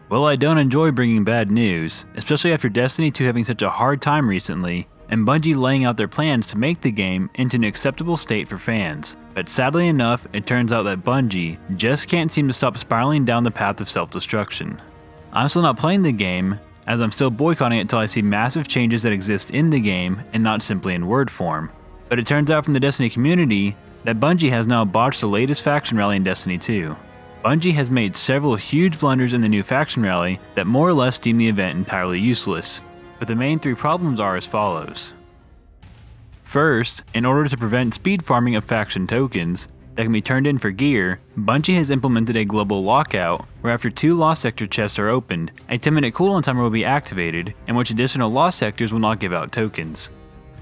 Well, I don't enjoy bringing bad news, especially after Destiny 2 having such a hard time recently, and Bungie laying out their plans to make the game into an acceptable state for fans. But sadly enough, it turns out that Bungie just can't seem to stop spiraling down the path of self-destruction. I'm still not playing the game, as I'm still boycotting it until I see massive changes that exist in the game and not simply in word form. But it turns out from the Destiny community that Bungie has now botched the latest faction rally in Destiny 2. Bungie has made several huge blunders in the new faction rally that more or less deem the event entirely useless, but the main three problems are as follows. First, in order to prevent speed farming of faction tokens that can be turned in for gear, Bungie has implemented a global lockout where after 2 lost sector chests are opened, a 10-minute cooldown timer will be activated in which additional lost sectors will not give out tokens.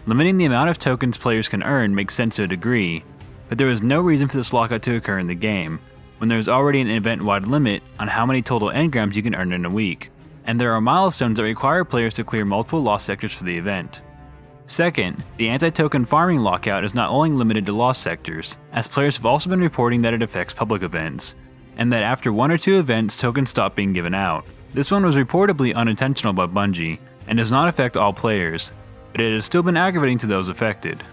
Limiting the amount of tokens players can earn makes sense to a degree, but there is no reason for this lockout to occur in the game, when there is already an event-wide limit on how many total engrams you can earn in a week, and there are milestones that require players to clear multiple lost sectors for the event. Second, the anti-token farming lockout is not only limited to lost sectors, as players have also been reporting that it affects public events, and that after 1 or 2 events tokens stop being given out. This one was reportedly unintentional by Bungie, and does not affect all players, but it has still been aggravating to those affected.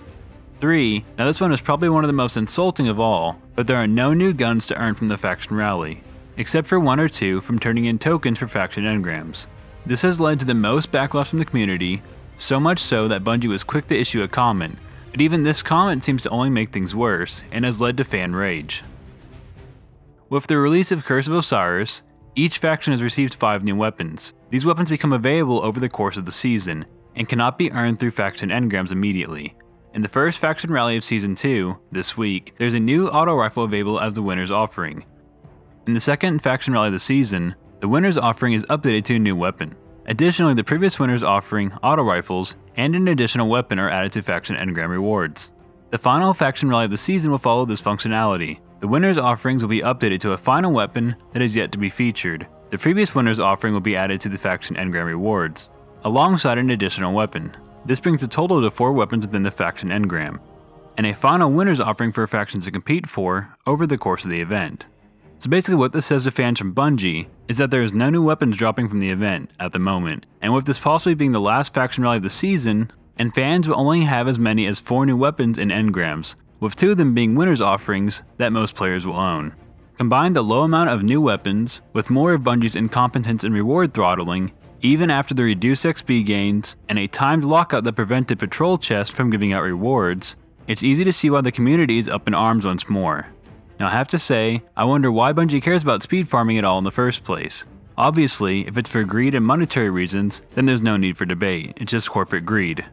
3. Now this one is probably one of the most insulting of all, but there are no new guns to earn from the faction rally, except for 1 or 2 from turning in tokens for faction engrams. This has led to the most backlash from the community, so much so that Bungie was quick to issue a comment, but even this comment seems to only make things worse, and has led to fan rage. With the release of Curse of Osiris, each faction has received 5 new weapons. These weapons become available over the course of the season, and cannot be earned through faction engrams immediately. In the first faction rally of Season 2, this week, there's a new auto rifle available as the winner's offering. In the second faction rally of the season, the winner's offering is updated to a new weapon. Additionally, the previous winner's offering, auto rifles, and an additional weapon are added to faction engram rewards. The final faction rally of the season will follow this functionality. The winner's offerings will be updated to a final weapon that is yet to be featured. The previous winner's offering will be added to the faction engram rewards, alongside an additional weapon. This brings the total to 4 weapons within the faction engram, and a final winner's offering for factions to compete for over the course of the event. So basically what this says to fans from Bungie is that there is no new weapons dropping from the event at the moment, and with this possibly being the last faction rally of the season, and fans will only have as many as 4 new weapons in engrams, with 2 of them being winner's offerings that most players will own. Combine the low amount of new weapons with more of Bungie's incompetence and reward throttling, even after the reduced XP gains, and a timed lockout that prevented patrol chests from giving out rewards, it's easy to see why the community is up in arms once more. Now I have to say, I wonder why Bungie cares about speed farming at all in the first place. Obviously, if it's for greed and monetary reasons, then there's no need for debate, it's just corporate greed.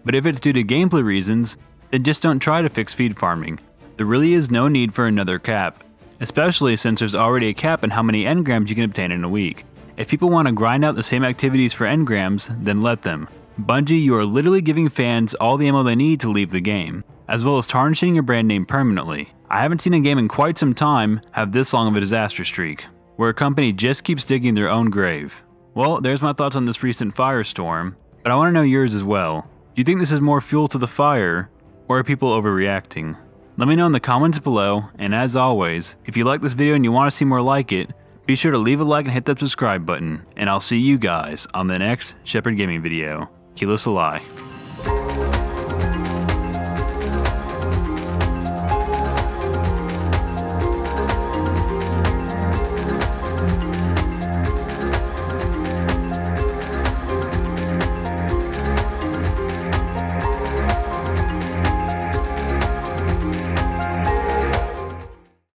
But if it's due to gameplay reasons, then just don't try to fix speed farming. There really is no need for another cap, especially since there's already a cap on how many engrams you can obtain in a week. If people want to grind out the same activities for engrams, then let them. Bungie, you are literally giving fans all the ammo they need to leave the game, as well as tarnishing your brand name permanently. I haven't seen a game in quite some time have this long of a disaster streak, where a company just keeps digging their own grave. Well, there's my thoughts on this recent firestorm, but I want to know yours as well. Do you think this is more fuel to the fire, or are people overreacting? Let me know in the comments below, and as always, if you like this video and you want to see more like it, be sure to leave a like and hit that subscribe button, and I'll see you guys on the next Shepard Gaming video. Kilo Salai.